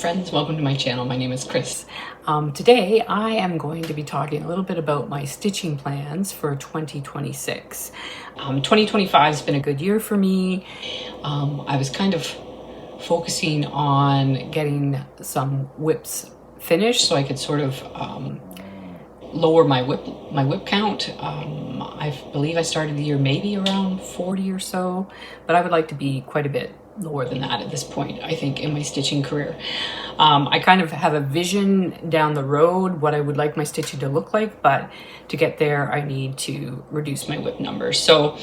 friends, welcome to my channel. My name is Chris. Today I am going to be talking a little bit about my stitching plans for 2026. 2025 has been a good year for me. I was kind of focusing on getting some whips finished so I could sort of lower my whip count. I believe I started the year maybe around 40 or so, but I would like to be quite a bit lower than that at this point, I think, in my stitching career. I kind of have a vision down the road what I would like my stitching to look like, but to get there I need to reduce my whip numbers. So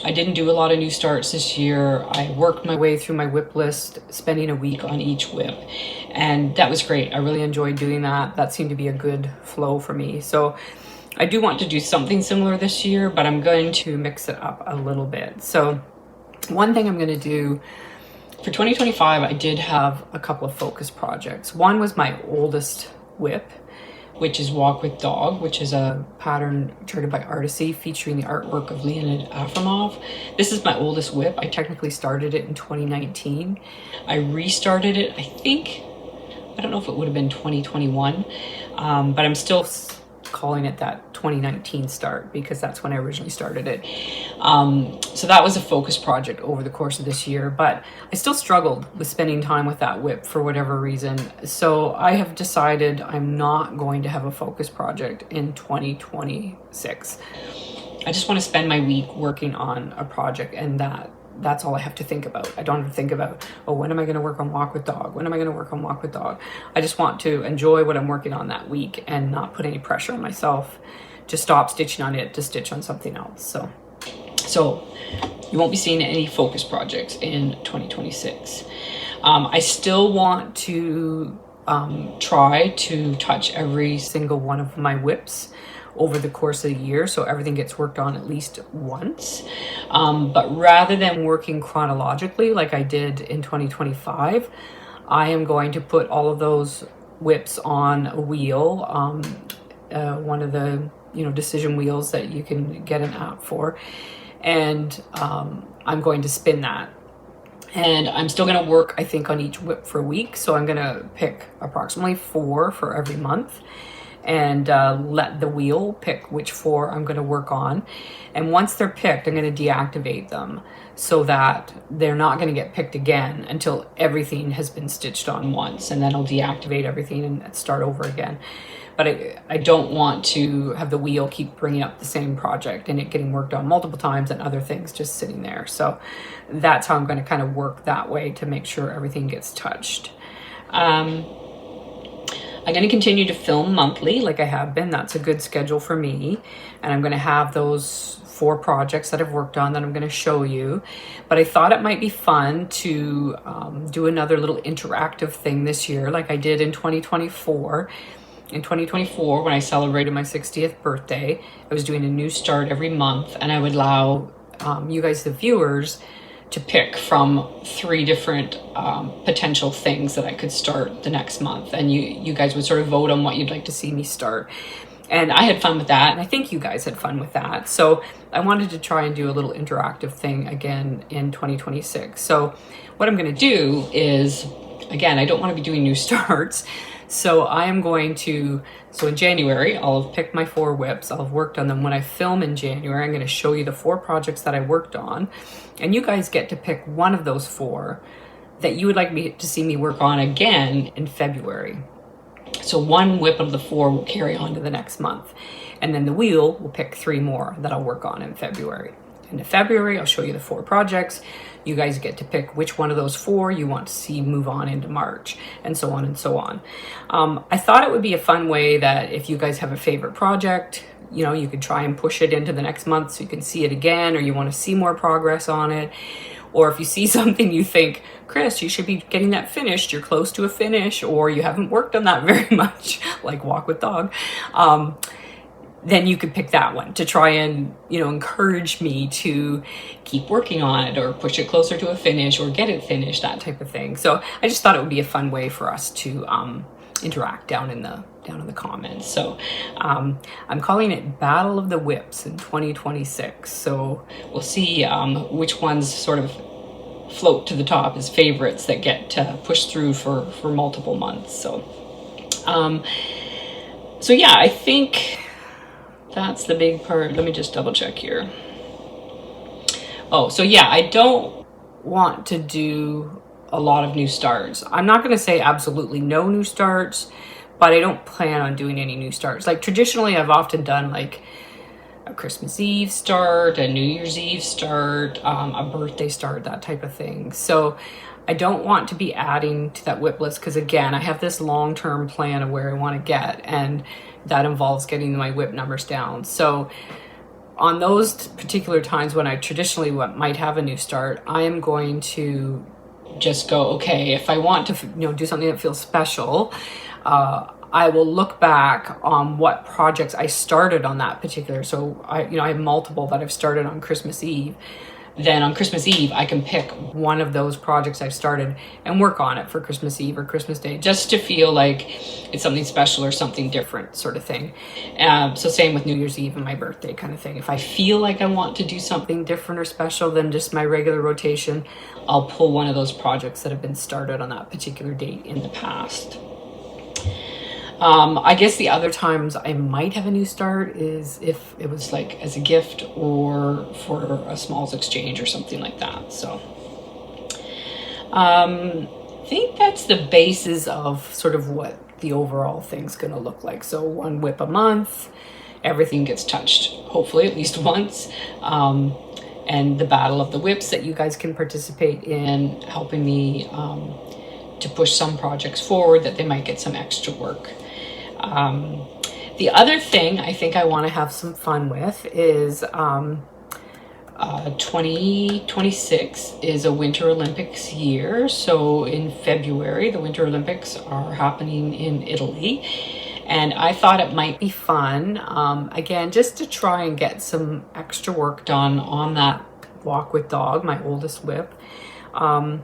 I didn't do a lot of new starts this year. I worked my way through my whip list, spending a week on each whip, and that was great. I really enjoyed doing that. That seemed to be a good flow for me. So I do want to do something similar this year, but I'm going to mix it up a little bit. So one thing I'm going to do for 2025, I did have a couple of focus projects. One was my oldest whip, which is Walk with Dog, which is a pattern charted by Artisy featuring the artwork of Leonid Afremov. This is my oldest whip. I technically started it in 2019. I restarted it, I don't know if it would have been 2021, but I'm still calling it that 2019 start because that's when I originally started it. So that was a focus project over the course of this year, but I still struggled with spending time with that whip for whatever reason. So I have decided I'm not going to have a focus project in 2026. I just want to spend my week working on a project, and that's all I have to think about. I don't have to think about, oh, when am I going to work on Walk with Dog? When am I going to work on Walk with Dog? I just want to enjoy what I'm working on that week and not put any pressure on myself to stop stitching on it to stitch on something else. So you won't be seeing any focus projects in 2026. I still want to try to touch every single one of my whips over the course of the year, so everything gets worked on at least once. But rather than working chronologically like I did in 2025, I am going to put all of those whips on a wheel, one of the decision wheels that you can get an app for, and I'm going to spin that. And I'm still going to work, I think, on each whip for a week, so I'm going to pick approximately 4 for every month and let the wheel pick which 4 I'm going to work on. And once they're picked, I'm going to deactivate them so that they're not going to get picked again until everything has been stitched on once, and then I'll deactivate everything and start over again. But I don't want to have the wheel keep bringing up the same project and it getting worked on multiple times and other things just sitting there. So that's how I'm going to kind of work that way to make sure everything gets touched. I'm going to continue to film monthly like I have been. That's a good schedule for me. And I'm going to have those 4 projects that I've worked on that I'm going to show you. But I thought it might be fun to do another little interactive thing this year like I did in 2024. In 2024, when I celebrated my 60th birthday, I was doing a new start every month, and I would allow you guys, the viewers, to pick from 3 different potential things that I could start the next month, and you guys would sort of vote on what you'd like to see me start. And I had fun with that, and I think you guys had fun with that. So I wanted to try and do a little interactive thing again in 2026. So what I'm going to do is, again, I don't want to be doing new starts. So I am going to, so in January, I'll have picked my 4 whips. I'll have worked on them. When I film in January, I'm going to show you the 4 projects that I worked on. And you guys get to pick one of those 4 that you would like me to see me work on again in February. So 1 whip of the 4 will carry on to the next month. And then the wheel will pick 3 more that I'll work on in February. In February, I'll show you the 4 projects. You guys get to pick which one of those 4 you want to see move on into March, and so on and so on. I thought it would be a fun way that if you guys have a favorite project, you could try and push it into the next month so you can see it again, or you want to see more progress on it. Or if you see something you think, Chris, you should be getting that finished, you're close to a finish, or you haven't worked on that very much, like Walk with Dog, then you could pick that one to try and, encourage me to keep working on it or push it closer to a finish or get it finished, that type of thing. So I just thought it would be a fun way for us to interact down in the comments. So I'm calling it Battle of the Whips in 2026. So we'll see which ones sort of float to the top as favorites that get pushed through for multiple months. So yeah, I think that's the big part. Let me just double check here. Oh, so yeah, I don't want to do a lot of new starts. I'm not going to say absolutely no new starts, but I don't plan on doing any new starts. Like traditionally, I've often done like a Christmas Eve start, a New Year's Eve start, a birthday start, that type of thing. So I don't want to be adding to that WIP list because, again, I have this long-term plan of where I want to get, and that involves getting my WIP numbers down. So on those particular times when I traditionally might have a new start, I am going to just go, okay, if I want to do something that feels special, I will look back on what projects I started on that particular. So I have multiple that I've started on Christmas Eve. Then on Christmas Eve, I can pick one of those projects I've started and work on it for Christmas Eve or Christmas Day, just to feel like it's something special or something different sort of thing. So same with New Year's Eve and my birthday kind of thing. If I feel like I want to do something different or special than just my regular rotation, I'll pull one of those projects that have been started on that particular date in the past. I guess the other times I might have a new start is if it was like as a gift or for a smalls exchange or something like that. So I think that's the basis of sort of what the overall thing's going to look like. So one WIP a month, everything gets touched, hopefully at least once. And the battle of the WIPs that you guys can participate in, helping me to push some projects forward that they might get some extra work. The other thing I think I want to have some fun with is 2026 is a Winter Olympics year. So in February, the Winter Olympics are happening in Italy. And I thought it might be fun, again, just to try and get some extra work done on that Walk with Dog, my oldest WIP. I'm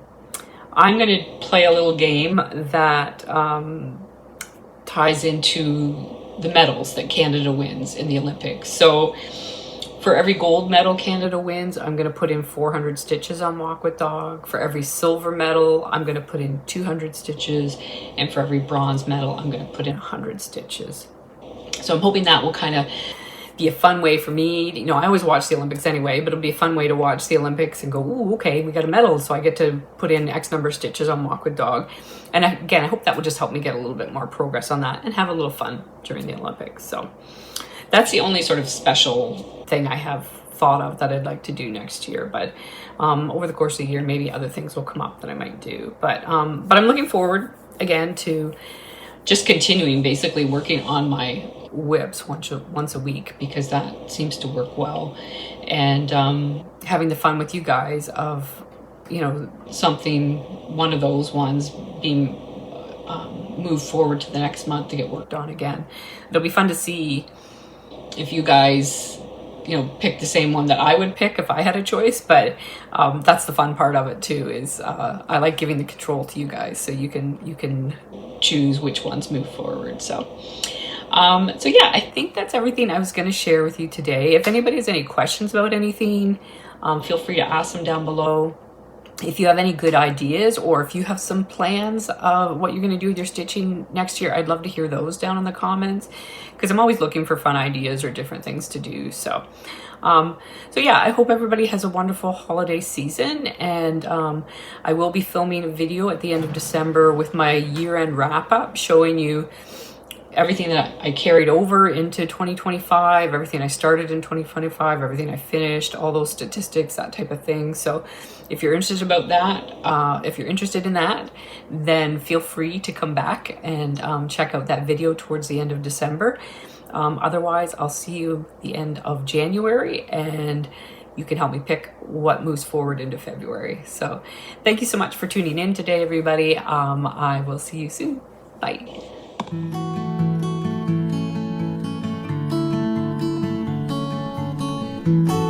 going to play a little game that ties into the medals that Canada wins in the Olympics. So for every gold medal Canada wins, I'm going to put in 400 stitches on Walk with Dog. For every silver medal, I'm going to put in 200 stitches. And for every bronze medal, I'm going to put in 100 stitches. So I'm hoping that will kind of be a fun way for me. I always watch the Olympics anyway, but it'll be a fun way to watch the Olympics and go, ooh, okay, we got a medal, so I get to put in X number of stitches on Walk with Dog. And again, I hope that will just help me get a little bit more progress on that and have a little fun during the Olympics. So that's the only sort of special thing I have thought of that I'd like to do next year. But over the course of the year, maybe other things will come up that I might do. But I'm looking forward, again, to just continuing basically working on my WIPs once a week, because that seems to work well. And having the fun with you guys of, something, one of those ones being moved forward to the next month to get worked on again. It'll be fun to see if you guys pick the same one that I would pick if I had a choice. But that's the fun part of it too, is I like giving the control to you guys, so you can choose which ones move forward. So yeah, I think that's everything I was going to share with you today. If anybody has any questions about anything, feel free to ask them down below. If you have any good ideas, or if you have some plans of what you're going to do with your stitching next year, I'd love to hear those down in the comments, because I'm always looking for fun ideas or different things to do. So yeah, I hope everybody has a wonderful holiday season, and I will be filming a video at the end of December with my year-end wrap-up, showing you everything that I carried over into 2025, everything I started in 2025, everything I finished, all those statistics, that type of thing. So if you're interested about that, if you're interested in that, then feel free to come back and check out that video towards the end of December. Otherwise, I'll see you the end of January, and you can help me pick what moves forward into February. So thank you so much for tuning in today, everybody. I will see you soon. Bye. Thank you.